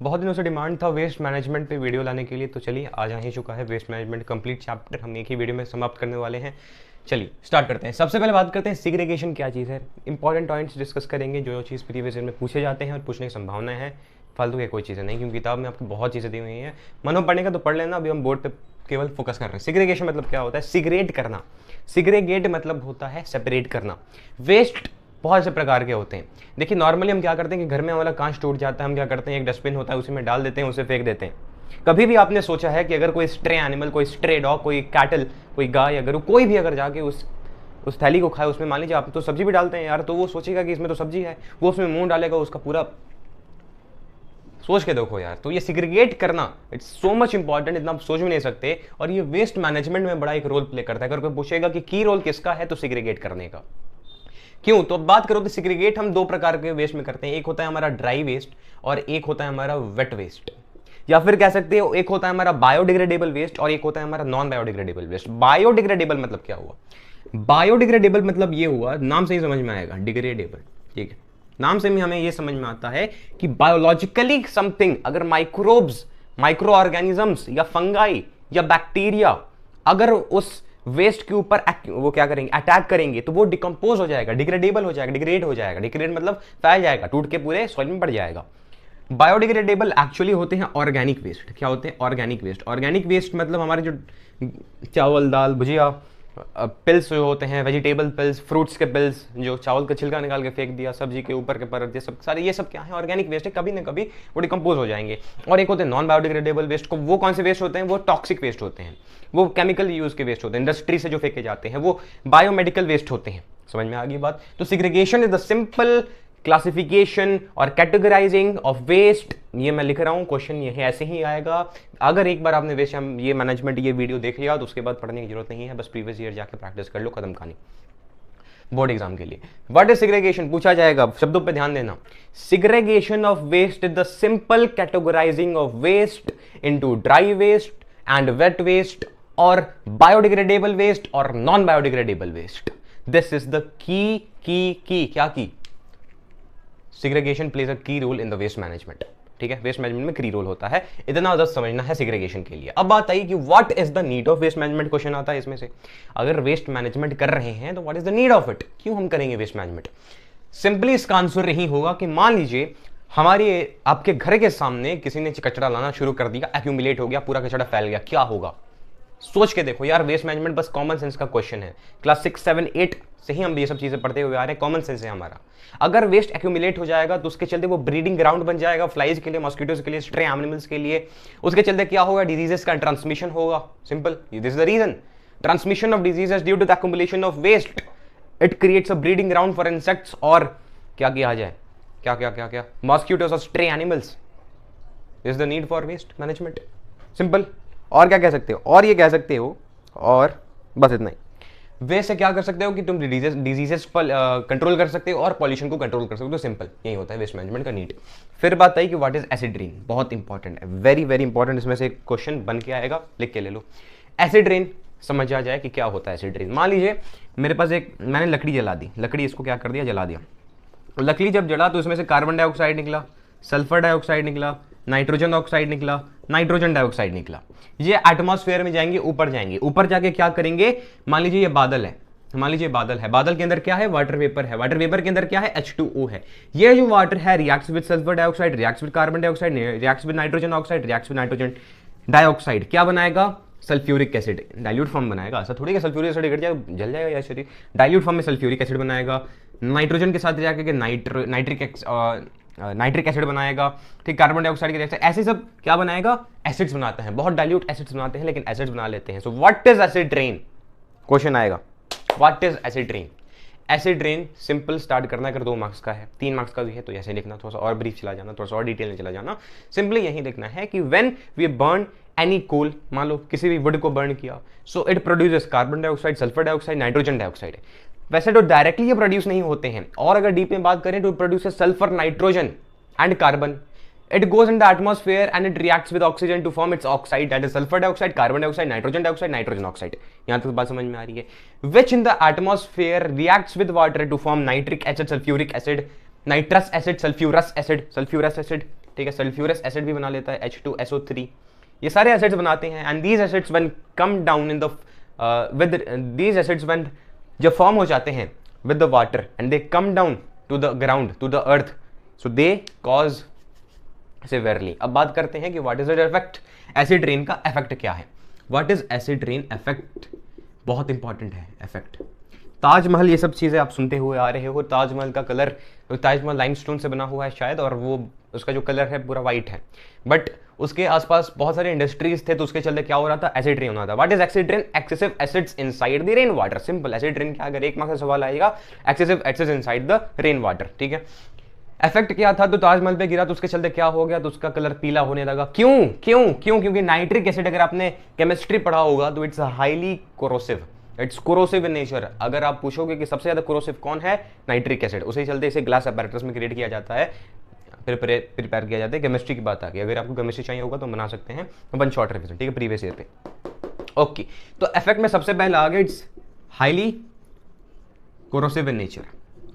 बहुत दिनों से डिमांड था वेस्ट मैनेजमेंट पे वीडियो लाने के लिए, तो चलिए आज आ ही चुका है वेस्ट मैनेजमेंट कंप्लीट चैप्टर हम एक ही वीडियो में समाप्त करने वाले हैं। चलिए स्टार्ट करते हैं। सबसे पहले बात करते हैं सिग्रेगेशन क्या चीज़ है। इंपॉर्टेंट पॉइंट्स डिस्कस करेंगे जो चीज़ प्रीवियस ईयर में पूछे जाते हैं और पूछने की संभावना है। फालतू की कोई चीज़ें नहीं, क्योंकि किताब में आपको बहुत चीज़ें दी हुई हैं। मनो पढ़ने का तो पढ़ लेना, अभी हम बोर्ड पे केवल फोकस कर रहे हैं। सिग्रेगेशन मतलब क्या होता है? सिगरेट करना। सिग्रेगेट मतलब होता है सेपरेट करना। वेस्ट बहुत से प्रकार के होते हैं। देखिए नॉर्मली हम क्या करते हैं कि घर में हमारा कांच टूट जाता है, हम क्या करते हैं एक डस्टबिन होता है उसी में डाल देते हैं, उसे फेंक देते हैं। कभी भी आपने सोचा है कि अगर कोई स्ट्रे एनिमल, कोई स्ट्रे डॉग, कोई कैटल, कोई गाय, अगर कोई भी अगर जाके उस थैली को खाए, उसमें मान लीजिए आप तो सब्जी भी डालते हैं यार, तो वो सोचेगा कि इसमें तो सब्जी है, वो उसमें मुंह डालेगा, उसका पूरा सोच के देखो यार। तो ये सिग्रीगेट करना इट्स सो मच इंपॉर्टेंट, इतना आप सोच भी नहीं सकते। और ये वेस्ट मैनेजमेंट में बड़ा एक रोल प्ले करता है। अगर कोई पूछेगा कि की रोल किसका है, तो सिग्रीगेट करने का। क्यों? तो अब बात करो तो सिग्रीगेट हम दो प्रकार के वेस्ट में करते हैं। एक होता है हमारा ड्राई वेस्ट और एक होता है हमारा वेट वेस्ट, या फिर कह सकते हो एक होता है हमारा बायोडिग्रेडेबल वेस्ट और एक होता है हमारा नॉन बायोडिग्रेडेबल वेस्ट। बायोडिग्रेडेबल मतलब क्या हुआ? बायोडिग्रेडेबल मतलब ये हुआ, नाम से ही समझ में आएगा, डिग्रेडेबल। ठीक है, नाम से भी हमें ये समझ में आता है कि बायोलॉजिकली समथिंग, अगर माइक्रोब्स, माइक्रो ऑर्गेनिजम्स या फंगाई या बैक्टीरिया अगर उस वेस्ट के ऊपर वो क्या करेंगे, अटैक करेंगे, तो वो डिकम्पोज हो जाएगा, डिग्रेडेबल हो जाएगा, डिग्रेड हो जाएगा। डिग्रेड मतलब फैल जाएगा, टूट के पूरे सॉइल में पड़ जाएगा। बायोडिग्रेडेबल एक्चुअली होते हैं ऑर्गेनिक वेस्ट। क्या होते हैं? Organic waste. ऑर्गेनिक वेस्ट मतलब हमारे जो चावल, दाल, भुजिया, पिल्स जो होते हैं, वेजिटेबल पिल्स, फ्रूट्स के पिल्स, जो चावल का छिलका निकाल के फेंक दिया, सब्जी के ऊपर के परत, ये सब सारे, ये सब क्या है? ऑर्गेनिक वेस्ट है। कभी ना कभी वो डिकम्पोज हो जाएंगे। और एक होते हैं नॉन बायोडिग्रेडेबल वेस्ट। को वो कौन से वेस्ट होते हैं? वो टॉक्सिक वेस्ट होते हैं, वो केमिकल यूज के वेस्ट होते हैं, इंडस्ट्री से जो फेंके जाते हैं, वो बायोमेडिकल वेस्ट होते हैं। समझ में आ गई बात? तो segregation is the simple classification और कैटेगराइजिंग ऑफ वेस्ट। ये मैं लिख रहा हूं, क्वेश्चन ये ऐसे ही आएगा। अगर एक बार आपने वेस्ट ये मैनेजमेंट ये वीडियो देख लिया तो उसके बाद पढ़ने की जरूरत नहीं है, बस प्रीवियस ईयर जाके प्रैक्टिस कर लो, खत्म कहानी बोर्ड एग्जाम के लिए। व्हाट इज सिग्रेगेशन पूछा जाएगा, शब्दों पे ध्यान देना। Segregation of waste is the simple categorising of waste into dry waste and wet waste और बायोडिग्रेडेबल वेस्ट और non biodegradable waste. This is the key क्या key? Segregation plays a key role in the waste management. ठीक है, waste management में की role होता है, इतना बस समझना है सिग्रेगेशन के लिए। अब बात आई कि what is the need of waste management, question आता है इसमें से। अगर वेस्ट मैनेजमेंट कर रहे हैं तो what is the need of it, क्यों हम करेंगे वेस्ट मैनेजमेंट? सिंपली इसका आंसर यही होगा कि मान लीजिए हमारे आपके घर के सामने किसी ने कचरा लाना शुरू कर दिया, एक्यूमुलेट हो गया, पूरा कचरा फैल गया, क्या होगा? सोच के देखो यार, वेस्ट मैनेजमेंट बस कॉमन सेंस का क्वेश्चन है। क्लास 6, 7, 8 से ही हम ये सब चीजें पढ़ते हुए आ रहे हैं, कॉमन सेंस है हमारा। अगर वेस्ट एक्यूमुलेट हो जाएगा तो उसके चलते वो ब्रीडिंग ग्राउंड बन जाएगा फ्लाइज के लिए, मॉस्किटोज के लिए, स्ट्रे एनिमल्स के लिए। उसके चलते क्या होगा? डिजीजेस का ट्रांसमिशन होगा। Simple, this is the reason. Transmission of diseases due to the accumulation of waste. It creates a breeding ground for insects और क्या किया जाए, क्या क्या क्या क्या, मॉस्किटोज और stray animals. This is the need for waste management. Simple. और क्या कह सकते हो? और ये कह सकते हो, और बस इतना ही। वे से क्या कर सकते हो कि तुम डिजीजेस पर कंट्रोल कर सकते हो और पॉल्यूशन को कंट्रोल कर सकते हो। तो सिंपल यही होता है वेस्ट मैनेजमेंट का नीड। फिर बात आई कि व्हाट इज एसिड रेन, बहुत इंपॉर्टेंट है, वेरी वेरी इंपॉर्टेंट। इसमें से क्वेश्चन बन के आएगा, लिख के ले लो। एसिड रेन समझ आ जाए कि क्या होता है एसिड रेन। मान लीजिए मेरे पास मैंने लकड़ी जला दी, लकड़ी इसको क्या कर दिया, जला दिया। लकड़ी जब जला तो इसमें से कार्बन डाइऑक्साइड निकला, सल्फर डाइऑक्साइड निकला, नाइट्रोजन ऑक्साइड निकला, नाइट्रोजन डाइऑक्साइड निकला। ये एटमॉस्फेयर में जाएंगे, ऊपर जाएंगे। ऊपर जाके क्या करेंगे? मान लीजिए ये बादल है, मान लीजिए बादल है, बादल के अंदर क्या है? वाटर वेपर है। वाटर वेपर के अंदर क्या है? H2O है। ये जो वाटर है reacts with sulphur dioxide, reacts with carbon dioxide, reacts with nitrogen oxide, reacts with nitrogen dioxide. क्या बनाएगा? सल्फ्यूरिक एसिड, डाइल्यूट फॉर्म बनाएगा। ऐसा थोड़ी कि सल्फ्यूरिक एसिड गिर जाए जल जाएगा या शरीर, डाइल्यूट फॉर्म में सल्फ्यूरिक एसिड बनाएगा। नाइट्रोजन के साथ जाकर नाइट्रिक एसिड बनाएगा। ठीक, कार्बन डाइऑक्साइड के रिएक्शन, ऐसे सब क्या बनाएगा? एसिड्स बनाते हैं, बहुत डाइल्यूट एसिड्स बनाते हैं, लेकिन एसिड्स बना लेते हैं। So what is acid rain, question आएगा। What is acid rain? Acid rain simple start करना, अगर 2 मार्क्स का है, 3 मार्क्स का भी है तो ऐसे लिखना, थोड़ा सा और ब्रीफ चला जाना, थोड़ा सा और डिटेल में चला जाना। सिंपली यही लिखना है कि व्हेन वी बर्न एनी कोल, मान लो किसी भी वुड को बर्न किया, so it produces carbon dioxide, sulphur dioxide, nitrogen dioxide. वैसे तो डायरेक्टली ये प्रोड्यूस नहीं होते हैं, और अगर डीप में बात करें तो produces sulphur, nitrogen and carbon. It goes in the atmosphere and it reacts with oxygen to form its oxide, that is sulfur dioxide, carbon dioxide, nitrogen dioxide, nitrogen oxide. यहाँ तक बात समझ में आ रही है? Which in the atmosphere reacts with water to form nitric acid, sulfuric acid, nitrous acid, sulfurous acid, ठीक है, sulphurous acid भी बना लेता है H2SO3, ये सारे एसिड्स बनाते हैं। And these acids when come down in the with these acids when जब फॉर्म हो जाते हैं with the water and they come down to the ground to the earth, so they cause severely. अब बात करते हैं कि what is the effect, acid rain का इफेक्ट क्या है। What is acid rain effect, बहुत इंपॉर्टेंट है इफेक्ट। ताजमहल ये सब चीज़ें आप सुनते हुए आ रहे हो, ताजमहल का कलर, ताजमहल लाइमस्टोन से बना हुआ है शायद, और वो उसका जो कलर है पूरा वाइट है, बट उसके आसपास बहुत सारे इंडस्ट्रीज थे, तो उसके चलते क्या हो रहा था, एसिड रेन होना था। What is acid rain, excessive acids inside the rain water. Simple, acid rain क्या, अगर एक मार्क्स का सवाल आएगा, excessive acids inside the rain water, ठीक है। इफेक्ट क्या था, तो ताजमहल पे गिरा तो उसके चलते क्या हो गया, तो उसका कलर पीला होने लगा। क्यों क्यों क्यों, क्योंकि नाइट्रिक एसिड, अगर आपने केमिस्ट्री पढ़ा होगा तो it's highly corrosive, it's corrosive in nature. अगर आप पूछोगे कि सबसे ज्यादा कोरोसिव कौन है, नाइट्रिक एसिड, उसी चलते इसे ग्लास अपैरेटस में क्रिएट किया जाता है, प्रिपेयर किया जाता है। केमिस्ट्री की बात आ गई, अगर आपको केमिस्ट्री चाहिए होगा तो बना सकते हैं, वन शॉर्ट रिविजन, ठीक है, प्रीवियस ईयर पे। ओके, तो इफेक्ट में सबसे पहले आ गया, it's highly corrosive in nature.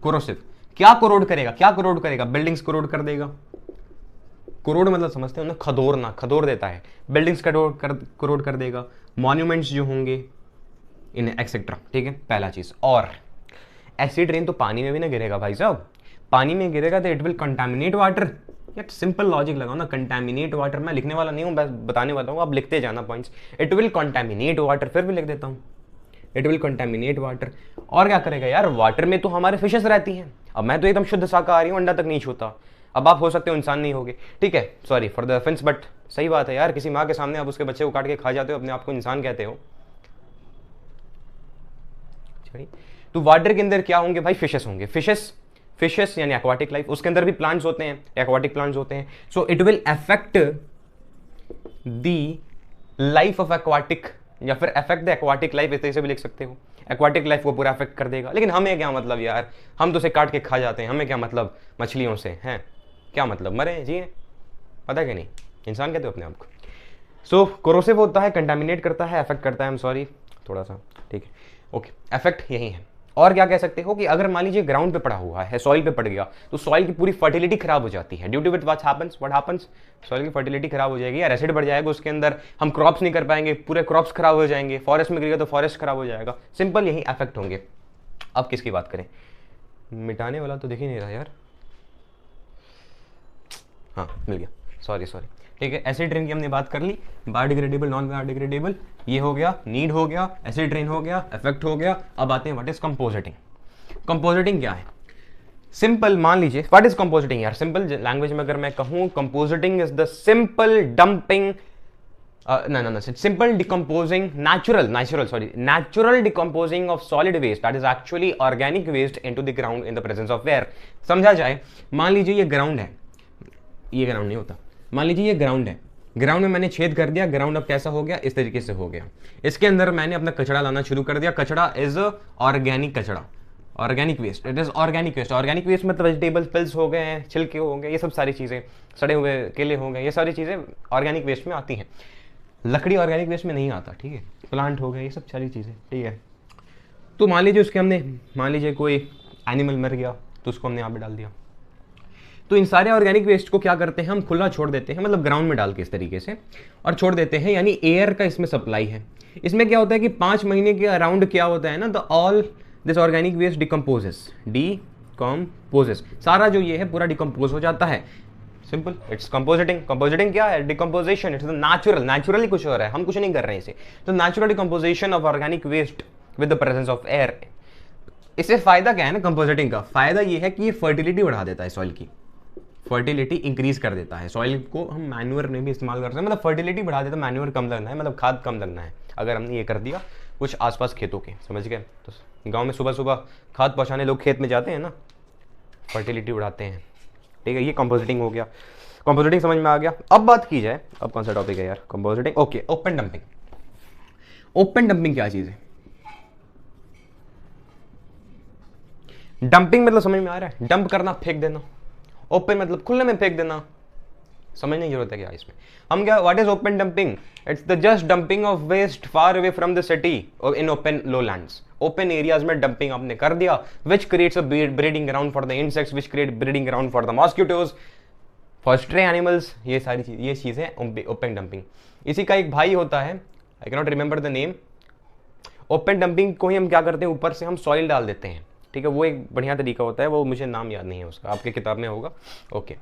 Corrosive क्या कोरोड करेगा, क्या कोरोड करेगा, बिल्डिंग्स कोरोड कर देगा। कोरोड मतलब समझते हो ना, खदोरना, खदोर देता है, बिल्डिंग्स कोरोड कर देगा, मॉन्यूमेंट्स जो होंगे इन एक्सेट्रा, ठीक है, पहला चीज। और एसिड रेन तो पानी में भी ना गिरेगा भाई साहब, पानी में गिरेगा तो इट विल कंटामिनेट वाटर। यार सिंपल लॉजिक लगाओ ना, कंटामिनेट वाटर, मैं लिखने वाला नहीं हूं, बस बताने वाला हूं, आप लिखते जाना points. It will contaminate water, फिर भी लिख देता हूं, इट विल कंटामिनेट वाटर। और क्या करेगा यार, वाटर में तो हमारे फिशेस रहती हैं। अब मैं तो एकदम शुद्ध शाकाहारी हूं, अंडा तक नहीं छूता, अब आप हो सकते हो इंसान नहीं होगे, ठीक है, sorry for the offence, but सही बात है यार, किसी माँ के सामने आप उसके बच्चे को काट के खा जाते हो, अपने आप को इंसान कहते हो। तो वाटर के अंदर क्या होंगे भाई, फिशेस होंगे, फिशेस यानी एक्वाटिक लाइफ, उसके अंदर भी प्लांट्स होते हैं, एक्वाटिक प्लांट्स होते हैं। So it will affect the life of aquatic, या फिर अफेक्ट द एक्वाटिक लाइफ, इस तरह से भी लिख सकते हो, एक्वाटिक लाइफ को पूरा अफेक्ट कर देगा। लेकिन हमें क्या मतलब यार, हम तो उसे काट के खा जाते हैं, हमें क्या मतलब मछलियों से हैं, क्या मतलब, मरे जी, पता है कि नहीं, इंसान कहते हो अपने आप को। सो कोरोसिव होता है, कंटामिनेट करता है, अफेक्ट करता है, आई एम सॉरी थोड़ा सा, ठीक है, ओके, अफेक्ट यही है। और क्या कह सकते हो कि अगर मान लीजिए ग्राउंड पे पड़ा हुआ है, सॉइल पे पड़ गया, तो सॉइल की पूरी फर्टिलिटी खराब हो जाती है। Due to it what happens, soil की फर्टिलिटी खराब हो जाएगी, यार एसिड बढ़ जाएगा उसके अंदर, हम क्रॉप्स नहीं कर पाएंगे, पूरे क्रॉप्स खराब हो जाएंगे, फॉरेस्ट में गिरेगा तो फॉरेस्ट खराब हो जाएगा। सिंपल यही इफेक्ट होंगे। अब किसकी बात करें, मिटाने वाला तो दिख ही नहीं रहा यार, हाँ मिल गया, सॉरी, ठीक है। एसिड रेन की हमने बात कर ली, बायोडिग्रेडेबल, नॉन बायोडिग्रेडेबल, ये हो गया, नीड हो गया, एसिड रेन हो गया, इफेक्ट हो गया। अब आते हैं व्हाट इज कंपोजिटिंग। कंपोजिटिंग क्या है, सिंपल मान लीजिए, व्हाट इज कंपोजिटिंग यार, सिंपल लैंग्वेज में अगर मैं कहूं, compositing is the simple dumping, simple decomposing, natural decomposing of solid waste, that is actually organic waste, into the ground in the presence of air। समझा जाए, मान लीजिए ये ग्राउंड है, ये ग्राउंड नहीं होता, मान लीजिए ये ग्राउंड है, ग्राउंड में मैंने छेद कर दिया, ग्राउंड अब कैसा हो गया, इस तरीके से हो गया। इसके अंदर मैंने अपना कचरा लाना शुरू कर दिया, कचरा इज ऑर्गेनिक कचरा, organic waste, it is organic waste. Organic waste मतलब वेजिटेबल पिल्स हो गए हैं, छिलके हो गए, ये सब सारी चीज़ें, सड़े हुए केले हो गए, ये सारी चीज़ें ऑर्गेनिक वेस्ट में आती हैं। लकड़ी ऑर्गेनिक वेस्ट में नहीं आता, ठीक है, प्लांट हो गए, ये सब सारी चीज़ें, ठीक है। तो मान लीजिए उसके हमने, मान लीजिए कोई एनिमल मर गया तो उसको हमने यहाँ पे डाल दिया, तो इन सारे ऑर्गेनिक वेस्ट को क्या करते हैं हम, खुला छोड़ देते हैं, मतलब ग्राउंड में डाल के इस तरीके से, और छोड़ देते हैं, यानी एयर का इसमें सप्लाई है। इसमें क्या होता है कि 5 महीने के अराउंड क्या होता है ना, the all this organic waste decomposes, सारा जो ये है पूरा डिकम्पोज हो जाता है। Simple, it's compositing. कंपोजिटिंग क्या है, डिकम्पोजिशन, इट्स नेचुरली कुछ हो रहा है, हम कुछ नहीं कर रहे हैं इसे, तो natural decomposition of organic waste with the presence of air. इससे फायदा क्या है ना, कंपोजिटिंग का फायदा ये है कि ये फर्टिलिटी बढ़ा देता है, सॉइल की फर्टिलिटी इंक्रीज कर देता है। सॉइल को हम मैन्योर में भी इस्तेमाल कर सकते हैं, मतलब फर्टिलिटी बढ़ा देता है, मैन्योर कम लगना है, मतलब खाद कम लगना है, अगर हमने ये कर दिया कुछ आसपास खेतों के, समझ गए। तो गांव में सुबह सुबह खाद पहुंचाने लोग खेत में जाते हैं ना, फर्टिलिटी बढ़ाते हैं, ठीक है, ये कंपोजिटिंग हो गया। कंपोजिटिंग समझ में आ गया। अब बात की जाए, अब कौन सा टॉपिक है यार, compositing, okay, open dumping. Open dumping क्या चीज है, डंपिंग मतलब समझ में आ रहा है, डंप करना, फेंक देना। ओपन मतलब खुले में फेंक देना, समझने की जरूरत है क्या इसमें, हम क्या, what is open dumping, it's the just dumping of waste far away from the city और in open lowlands. Open areas में डंपिंग आपने कर दिया, which creates a breeding ground for the insects, which create breeding ground for the mosquitoes, forestry animals, ये सारी चीज, ये चीज़ें ओपन डंपिंग। इसी का एक भाई होता है, I can not remember the name. Open dumping को ही हम क्या करते हैं, ऊपर से हम सॉइल डाल देते हैं, ठीक है, वो एक बढ़िया तरीका होता है, वो मुझे नाम याद नहीं है उसका, आपके किताब में होगा। ओके,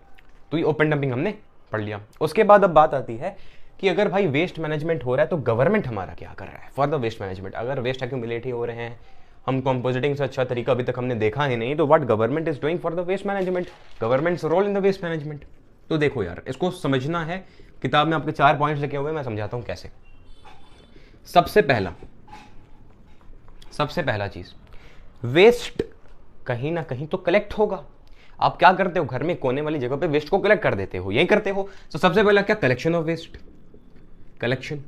तो ये ओपन डंपिंग हमने पढ़ लिया। उसके बाद अब बात आती है कि अगर भाई वेस्ट मैनेजमेंट हो रहा है तो गवर्नमेंट हमारा क्या कर रहा है फॉर द वेस्ट मैनेजमेंट। अगर वेस्ट एक्यूमुलेट ही हो रहे हैं, हम कंपोजिटिंग से अच्छा तरीका अभी तक हमने देखा ही नहीं, तो what government is doing for the waste management, government's role in the waste management. तो देखो यार, इसको समझना है, किताब में आपके 4 पॉइंट्स लिखे हुए हैं, मैं समझाता हूं कैसे। सबसे पहला चीज, वेस्ट कहीं ना कहीं तो कलेक्ट होगा। आप क्या करते हो, घर में कोने वाली जगह पे वेस्ट को कलेक्ट कर देते हो, यही करते हो। तो सबसे पहला क्या, कलेक्शन ऑफ वेस्ट, कलेक्शन।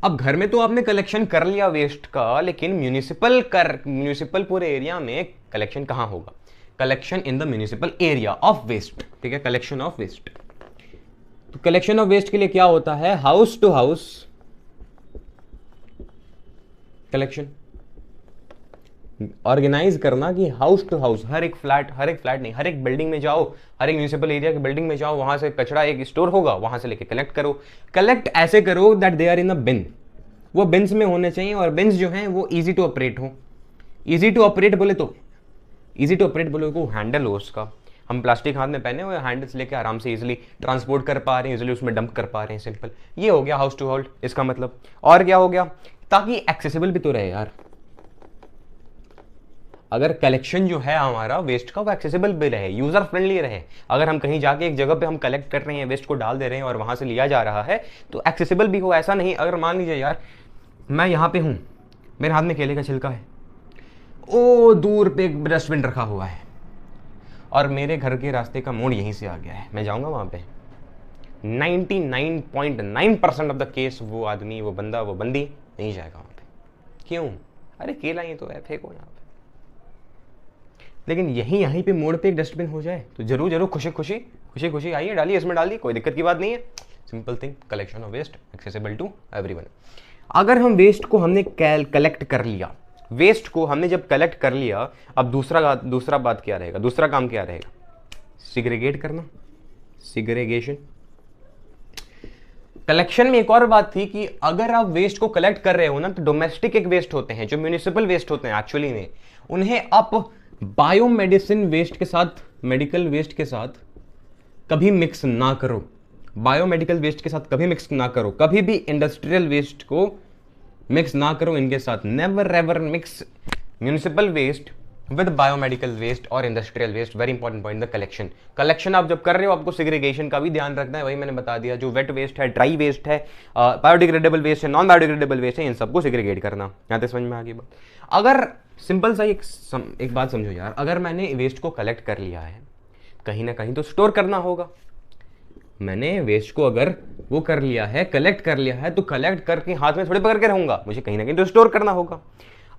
अब घर में तो आपने कलेक्शन कर लिया वेस्ट का, लेकिन म्यूनिसिपल पूरे एरिया में कलेक्शन कहां होगा, collection in the municipal area of waste, ठीक है, कलेक्शन ऑफ वेस्ट। तो कलेक्शन ऑफ वेस्ट के लिए क्या होता है, house to house collection, organize करना कि हाउस टू हाउस, हर एक फ्लैट नहीं, हर एक बिल्डिंग में जाओ, हर एक म्यूनिसिपल एरिया की बिल्डिंग में जाओ, वहां से कचरा एक स्टोर होगा, वहां से लेके कलेक्ट करो। कलेक्ट ऐसे करो दैट दे आर इन अ बिन, वो बिन्स में होने चाहिए, और बिन्स जो हैं वो इजी टू ऑपरेट हो। इजी टू ऑपरेट बोले तो हैंडल हो उसका, हम प्लास्टिक हाथ में पहने हुए हैंडल्स लेके आराम से इजीली ट्रांसपोर्ट कर पा रहे हैं, इजीली उसमें डंप कर पा रहे हैं, सिंपल। ये हो गया हाउस टू हाउस, इसका मतलब। और क्या हो गया, ताकि एक्सेसिबल भी तो रहे यार। अगर कलेक्शन जो है हमारा वेस्ट का वो एक्सेसिबल भी रहे, यूजर फ्रेंडली रहे, अगर हम कहीं जाके एक जगह पे हम कलेक्ट कर रहे हैं, वेस्ट को डाल दे रहे हैं और वहां से लिया जा रहा है, तो एक्सेसिबल भी हो। ऐसा नहीं, अगर मान लीजिए यार मैं यहाँ पे हूँ, मेरे हाथ में केले का छिलका है, ओ दूर पे एक डस्टबिन रखा हुआ है, और मेरे घर के रास्ते का मोड़ यहीं से आ गया है, मैं जाऊँगा वहाँ पे, 99.9% ऑफ द केस वो आदमी, वो बंदा, वो बंदी नहीं जाएगा वहाँ पे। क्यों, अरे केला ही तो है, फेंको यहाँ पे। लेकिन यहीं पे मोड़ पे एक डस्टबिन हो जाए तो जरूर खुशी खुशी आइए, डालिए, इसमें डालिए, कोई दिक्कत की बात नहीं है। Simple thing, collection of waste accessible to everyone. अगर हम वेस्ट को हमने कलेक्ट कर लिया, वेस्ट को हमने जब कलेक्ट कर लिया, अब दूसरा बात क्या रहेगा, दूसरा काम क्या रहेगा, सिग्रीगेट करना, सिग्रीगेशन। कलेक्शन में एक और बात थी कि अगर आप वेस्ट को कलेक्ट कर रहे हो ना, तो डोमेस्टिक एक वेस्ट होते हैं, जो म्यूनिसिपल वेस्ट होते हैं एक्चुअली में, उन्हें आप बायोमेडिसिन वेस्ट के साथ, मेडिकल वेस्ट के साथ कभी मिक्स ना करो, बायोमेडिकल वेस्ट के साथ कभी मिक्स ना करो, कभी भी इंडस्ट्रियल वेस्ट को मिक्स ना करो इनके साथ। Never ever mix municipal waste with biomedical waste और industrial waste. Very important point, the collection आप जब कर रहे हो, आपको सेग्रीगेशन का भी ध्यान रखना है। वही मैंने बता दिया, जो वेट वेस्ट है, ड्राई वेस्ट है, बायोडिग्रेडेबल वेस्ट है, नॉन बायोडिग्रेडेबल वेस्ट है, इन सबको सेग्रीगेट करना। यहाँ तक समझ में आ गई बात। अगर सिंपल सा एक बात समझो यार, अगर मैंने वेस्ट को कलेक्ट कर लिया है, कहीं ना कहीं तो स्टोर करना होगा। मैंने वेस्ट को अगर वो कर लिया है, कलेक्ट कर लिया है, तो कलेक्ट करके हाथ में थोड़े पकड़ के रहूंगा, मुझे कहीं ना कहीं तो स्टोर करना होगा।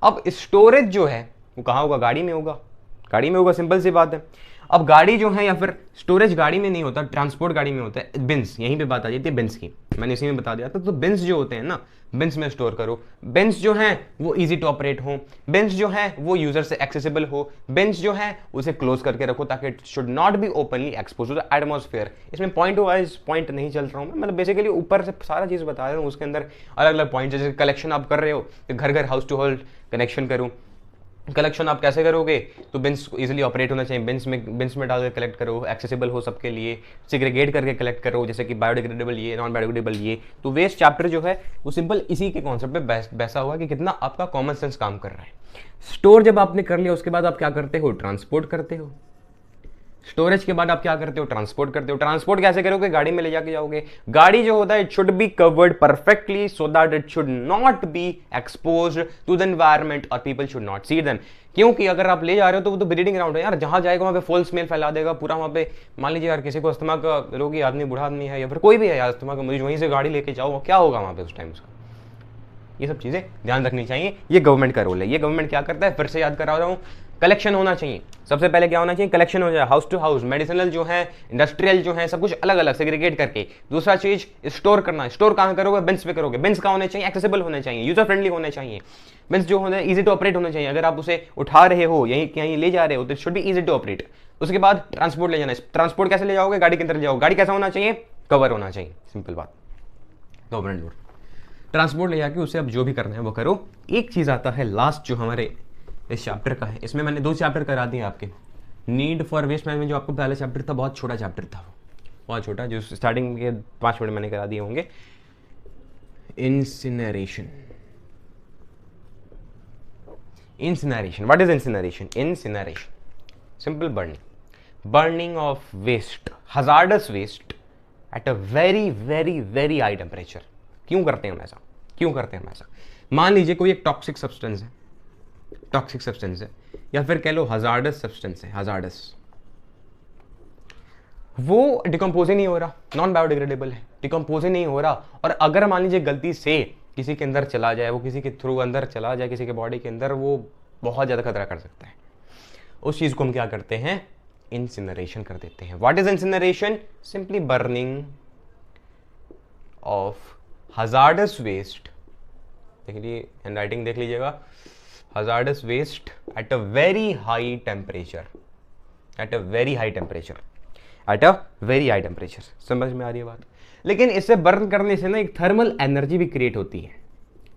अब स्टोरेज जो है वो कहाँ होगा, गाड़ी में होगा, सिंपल सी बात है। अब गाड़ी जो है, या फिर स्टोरेज गाड़ी में नहीं होता, ट्रांसपोर्ट गाड़ी में होता है, बिन्स, यहीं पे बात आ जाती है बिन्स की, मैंने इसी में बता दिया था। तो बिन्स जो होते हैं ना, बिन्स में स्टोर करो। बिन्स जो हैं वो इजी टू ऑपरेट हो, बिन्स जो हैं वो यूजर से एक्सेसिबल हो, बिन्स जो हैं उसे क्लोज करके रखो, ताकि it should not be openly expose to the atmosphere. इसमें पॉइंट वाइज पॉइंट नहीं चल रहा हूँ मैं, मतलब बेसिकली ऊपर से सारा चीज़ बता रहा हूँ, उसके अंदर अलग अलग पॉइंट। जैसे कलेक्शन आप कर रहे हो तो घर हाउस टू हाउस कनेक्शन करूँ, कलेक्शन आप कैसे करोगे, तो बिन्स इजीली ऑपरेट होना चाहिए, बिन्स में डाल के कलेक्ट करो, एक्सेसिबल हो सबके लिए, सिग्रीगेट करके कलेक्ट करो, जैसे कि बायोडिग्रेडेबल ये, नॉन बायोडिग्रेडेबल ये। तो वेस्ट चैप्टर जो है वो सिंपल इसी के कॉन्सेप्ट पे बैसा हुआ कि कितना आपका कॉमन सेंस काम कर रहा है। स्टोर जब आपने कर लिया, उसके बाद आप क्या करते हो, ट्रांसपोर्ट करते हो। स्टोरेज के बाद आप क्या करते हो, ट्रांसपोर्ट करते हो। ट्रांसपोर्ट कैसे करोगे, गाड़ी में ले जाके जाओगे। गाड़ी जो होता है, it should be covered perfectly so that it should not be exposed to the environment और people should not see them. क्योंकि अगर आप ले जा रहे हो तो वो तो ब्रीडिंग ग्राउंड है यार, जहां जाएगा वहां पे फॉल स्मेल फैला देगा पूरा। वहां पे मान लीजिए यार किसी को अस्थमा का रोगी आदमी, बूढ़ा आदमी है, या फिर कोई भी है यार अस्थमा का मरीज, वहीं से गाड़ी लेके जाओ, क्या होगा वहां पे उस टाइम उसका। ये सब चीज़ें ध्यान रखनी चाहिए, ये गवर्नमेंट का रोल है। ये गवर्नमेंट क्या करता है, फिर से याद करा रहा हूँ, कलेक्शन होना चाहिए। सबसे पहले क्या होना चाहिए, कलेक्शन हो जाए हाउस टू हाउस, मेडिसिनल जो है, इंडस्ट्रियल जो है, सब कुछ अलग अलग सेग्रीगेट करके। दूसरा चीज स्टोर करना, स्टोर कहाँ करोगे, बिन्स पे करोगे। बिन्स कहाँ होने चाहिए, एक्सेसिबल होने चाहिए, यूजर फ्रेंडली होने चाहिए। बिन्स जो होने इजी टू ऑपरेट होने चाहिए, अगर आप उसे उठा रहे हो यहीं कहीं ले जा रहे हो तो should be easy to operate. उसके बाद ट्रांसपोर्ट ले जाना, ट्रांसपोर्ट कैसे ले जाओगे, गाड़ी के अंदर ले जाओगे, गाड़ी कैसा होना चाहिए, कवर होना चाहिए, सिंपल बात, गवर्नमेंट रोड। ट्रांसपोर्ट ले जाके उसे अब जो भी करना है वो करो। एक चीज आता है लास्ट जो हमारे इस चैप्टर का है, इसमें मैंने 2 चैप्टर करा दिए आपके। नीड फॉर वेस्ट मैनेजमेंट जो आपको पहला चैप्टर था, बहुत छोटा चैप्टर था, बहुत छोटा, जो स्टार्टिंग के 5 मिनट मैंने करा दिए होंगे। Incineration, incineration, what is incineration? Incineration simple burning of waste, hazardous waste at a very very very high temperature. क्यों करते हैं हम ऐसा, क्यों करते हैं हम ऐसा? मान लीजिए कोई एक टॉक्सिक सब्सटेंस है, टॉक्सिक सब्सटेंस है, या फिर कह लो हजार्डस सब्सटेंस है, हजार्डस, वो डिकम्पोज ही नहीं हो रहा, नॉन बायोडिग्रेडेबल है, डिकम्पोज ही नहीं हो रहा। और अगर मान लीजिए गलती से किसी के अंदर चला जाए, वो किसी के थ्रू अंदर चला जाए, किसी के बॉडी के अंदर, वो बहुत ज़्यादा खतरा कर सकता है। उस चीज़ को हम क्या करते हैं, इंसिनरेशन कर देते हैं। What is incineration? Simply burning of hazardous waste, देख लीजिए हैंड राइटिंग देख लीजिएगा, hazardous waste at a very high temperature, at a very high temperature, at a very high temperature। समझ में आ रही है बात? लेकिन इससे बर्न करने से ना एक थर्मल एनर्जी भी क्रिएट होती है,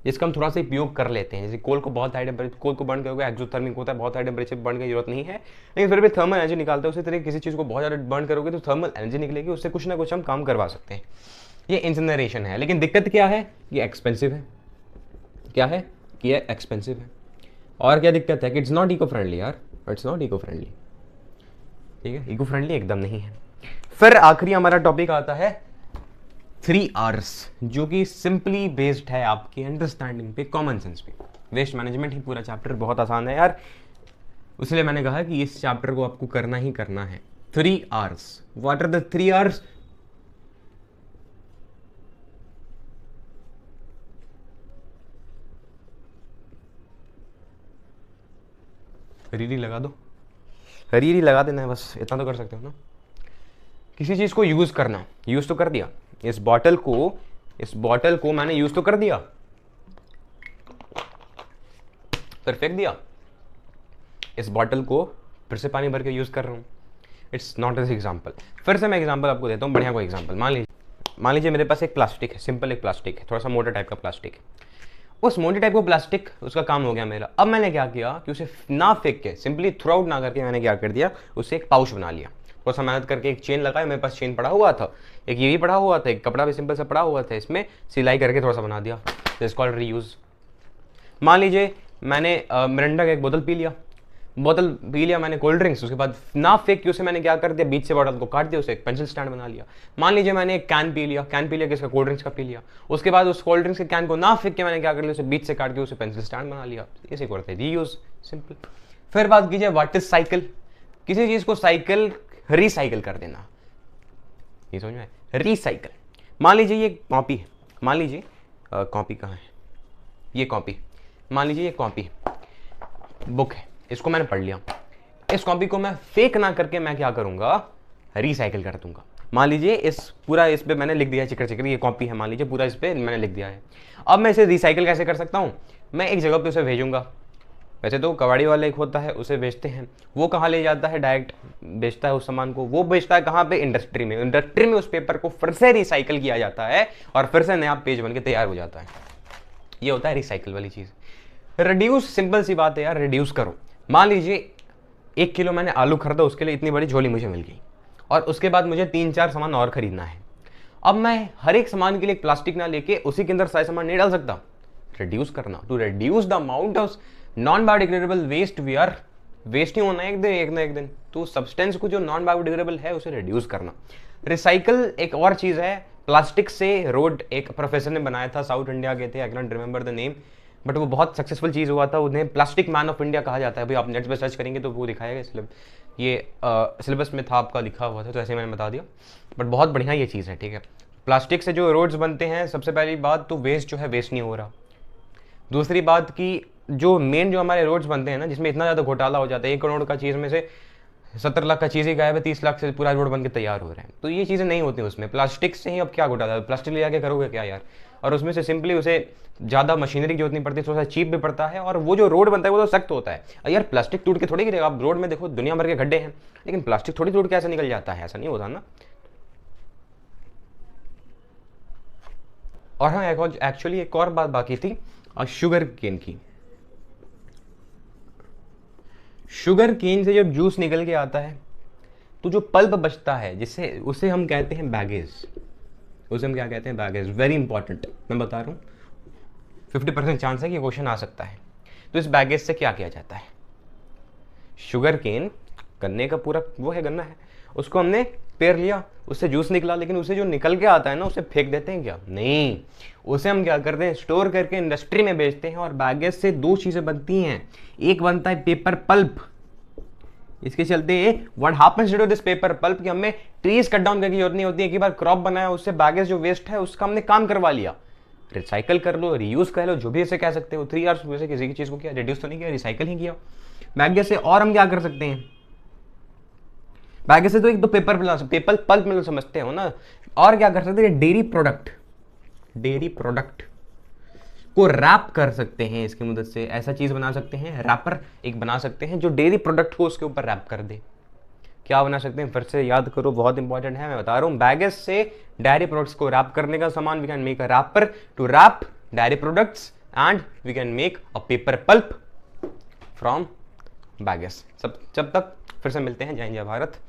जिसका हम थोड़ा सा उपयोग कर लेते हैं। जैसे कोल को बहुत हाई टेम्परेचर, कोल को बर्न करोगे एक्सोथर्मिक होता है, बहुत हाई टेम्परेचर बर्न की जरूरत नहीं है, लेकिन फिर भी थर्मल एनर्जी निकालते हैं। उसी तरह किसी चीज़ को बहुत ज़्यादा बर्न करोगे तो थर्मल एनर्जी निकलेगी, उससे कुछ ना कुछ हम काम करवा सकते हैं। ये इंसिनरेशन है। लेकिन दिक्कत क्या है, ये एक्सपेंसिव है। क्या है कि ये एक्सपेंसिव है। और क्या दिक्कत है कि इट्स नॉट इको फ्रेंडली यार, इट्स नॉट इको फ्रेंडली, ठीक है, इको फ्रेंडली एकदम नहीं है। फिर आखिरी हमारा टॉपिक आता है 3 Rs, जो कि सिंपली बेस्ड है आपकी अंडरस्टैंडिंग पे, कॉमन सेंस पे। वेस्ट मैनेजमेंट ही पूरा चैप्टर बहुत आसान है यार, इसलिए मैंने कहा कि इस चैप्टर को आपको करना ही करना है। 3 Rs, what are the 3 Rs? रीली लगा दो, रीली लगा देना है बस, इतना तो कर सकते हो ना। किसी चीज को यूज करना, यूज तो कर दिया, इस बॉटल को मैंने यूज तो कर दिया, फिर फेंक दिया। इस बॉटल को फिर से पानी भर के यूज कर रहा हूँ, इट्स नॉट एज एग्जाम्पल। फिर से मैं एग्जाम्पल आपको देता हूँ, बढ़िया कोई एग्जाम्पल। मान लीजिए मेरे पास एक प्लास्टिक है, सिंपल एक प्लास्टिक है, थोड़ा सा मोटा टाइप का प्लास्टिक है। उस मोटे टाइप का प्लास्टिक, उसका काम हो गया मेरा। अब मैंने क्या किया कि उसे ना फेंक के, सिंपली थ्रो आउट ना करके, मैंने क्या कर दिया, उससे एक पाउच बना लिया। थोड़ा सा मेहनत करके एक चेन लगाया, मेरे पास चेन पड़ा हुआ था, एक ये भी पड़ा हुआ था, एक कपड़ा भी सिंपल सा पड़ा हुआ था, इसमें सिलाई करके थोड़ा सा बना दिया, दिस कॉल्ड रीयूज। मान लीजिए मैंने मिरिंडा का एक बोतल पी लिया मैंने, कोल्ड ड्रिंक्स, उसके बाद ना फेंक के उसे मैंने क्या कर दिया, बीच से बॉटल को काट दिया, उसे एक पेंसिल स्टैंड बना लिया। मान लीजिए मैंने एक कैन पी लिया किसका, कोल्ड ड्रिंक्स का पी लिया, उसके बाद उस कोल्ड ड्रिंक्स के कैन को ना फेंक के मैंने क्या कर लिया, उसे बीच से काट के उसे पेंसिल स्टैंड बना लिया। इसे करते हैं रीयूज, सिंपल। फिर बात कीजिए व्हाट इज साइकिल, किसी चीज को साइकिल रिसाइकिल कर देना, ये समझ में, रिसाइकिल। मान लीजिए ये कॉपी है, मान लीजिए कॉपी कहाँ है, ये कॉपी, मान लीजिए ये कॉपी बुक है, इसको मैंने पढ़ लिया, इस कॉपी को मैं फेक ना करके मैं क्या करूंगा, रिसाइकिल कर दूंगा। मान लीजिए इस पे मैंने लिख दिया चिकर ये कॉपी है, मान लीजिए पूरा इस पे मैंने लिख दिया है। अब मैं इसे रिसाइकिल कैसे कर सकता हूं, मैं एक जगह पे उसे भेजूंगा। वैसे तो कबाड़ी वाला एक होता है, उसे बेचते हैं, वो कहाँ ले जाता है, डायरेक्ट बेचता है उस सामान को, वो बेचता है कहाँ पे, इंडस्ट्री में। इंडस्ट्री में उस पेपर को फिर से रिसाइकिल किया जाता है और फिर से नया पेज बन के तैयार हो जाता है। ये होता है रिसाइकिल वाली चीज। रिड्यूस, सिंपल सी बात है यार, रिड्यूस करो। मान लीजिए 1 किलो मैंने आलू खरीदा, उसके लिए इतनी बड़ी झोली मुझे मिल गई, और उसके बाद मुझे 3-4 सामान और खरीदना है। अब मैं हर एक सामान के लिए प्लास्टिक ना लेके उसी के अंदर सारे सामान नहीं डाल सकता, रिड्यूस करना, to reduce the amount of non biodegradable waste we are, waste नहीं होना एक ना एक दिन, तो सब्सटेंस को जो नॉन बायोडिग्रेडेबल है उसे रिड्यूस करना। रिसाइकल एक और चीज है, प्लास्टिक से रोड एक प्रोफेसर ने बनाया था, साउथ इंडिया के थे, I can not remember the name, but वो बहुत सक्सेसफुल चीज़ हुआ था, उन्हें प्लास्टिक मैन ऑफ इंडिया कहा जाता है। भाई आप नेट पे सर्च करेंगे तो वो दिखाएगा, इसलिए ये सिलेबस में था, आपका लिखा हुआ था, तो ऐसे मैंने बता दिया, बट बहुत बढ़िया ये चीज़ है, ठीक है। प्लास्टिक से जो रोड्स बनते हैं, सबसे पहली बात तो वेस्ट जो है वेस्ट नहीं हो रहा, दूसरी बात कि जो मेन जो हमारे रोड्स बनते हैं ना, जिसमें इतना ज़्यादा घोटाला हो जाता है, 1 करोड़ का चीज़ में से 70 लाख का चीज़ ही गायब है, 30 लाख से पूरा रोड बन के तैयार हो रहे हैं। तो ये चीज़ें नहीं होती उसमें। प्लास्टिक से ही अब क्या घोटाला, प्लास्टिक ले आके करोगे क्या यार। और उसमें से सिंपली उसे ज़्यादा मशीनरी की जरूरत नहीं पड़ती, थोड़ा सा चीप भी पड़ता है, और वो जो रोड बनता है वो तो सख्त होता है। और यार प्लास्टिक टूट के थोड़ी गिरेगा। आप रोड में देखो दुनिया भर के गड्ढे हैं, लेकिन प्लास्टिक थोड़ी टूट के ऐसा निकल जाता है, ऐसा नहीं होता ना। और हाँ, एक्चुअली एक और बात बाकी थी, शुगर केन की। शुगर केन से जब जूस निकल के आता है तो जो पल्प बचता है, जिससे उसे हम कहते हैं बैगेज। उसे हम क्या कहते हैं? बैगेज। वेरी इंपॉर्टेंट, मैं बता रहा हूँ, 50% चांस है कि क्वेश्चन आ सकता है। तो इस बैगेज से क्या किया जाता है? शुगर केन, गन्ने का पूरा वो है, गन्ना है, उसको हमने पेर लिया, उससे जूस निकला, लेकिन उसे जो निकल के आता है ना, उसे फेंक देते हैं क्या? नहीं, उसे हम क्या करते हैं? स्टोर करके इंडस्ट्री में बेचते हैं। और बैगेज से 2 चीजें बनती हैं। एक बनता है पेपर पल्प। इसके चलते what happens to this paper pulp कि हमें ट्रीज कट डाउन करने की जरूरत नहीं होती है। एक बार क्रॉप बनाया, उससे बैगेज जो वेस्ट है उसका हमने काम करवा लिया। रिसाइकल कर लो, रीयूज कर लो, जो भी इसे कह सकते हो। 3 आवर्स में से किसी की चीज को किया, रिड्यूस तो नहीं किया, रिसाइकल ही किया बैगेज से। और हम क्या कर सकते हैं? बैगेज से तो एक तो पेपर बना सकते, पेपर पल्प में समझते हो ना। और क्या कर सकते हैं? डेयरी प्रोडक्ट, डेयरी प्रोडक्ट को रैप कर सकते हैं इसकी मदद से। ऐसा चीज बना सकते हैं, रैपर एक बना सकते हैं जो डेयरी प्रोडक्ट को उसके ऊपर रैप कर दे। क्या बना सकते हैं? फिर से याद करो, बहुत इंपॉर्टेंट है, मैं बता रहा हूं। बैगेज से डेयरी प्रोडक्ट्स को रैप करने का सामान, we can make a wrapper to wrap dairy products, and we can make a paper pulp from bagasse. सब जब तक फिर से मिलते हैं। जय हिंद, जय भारत।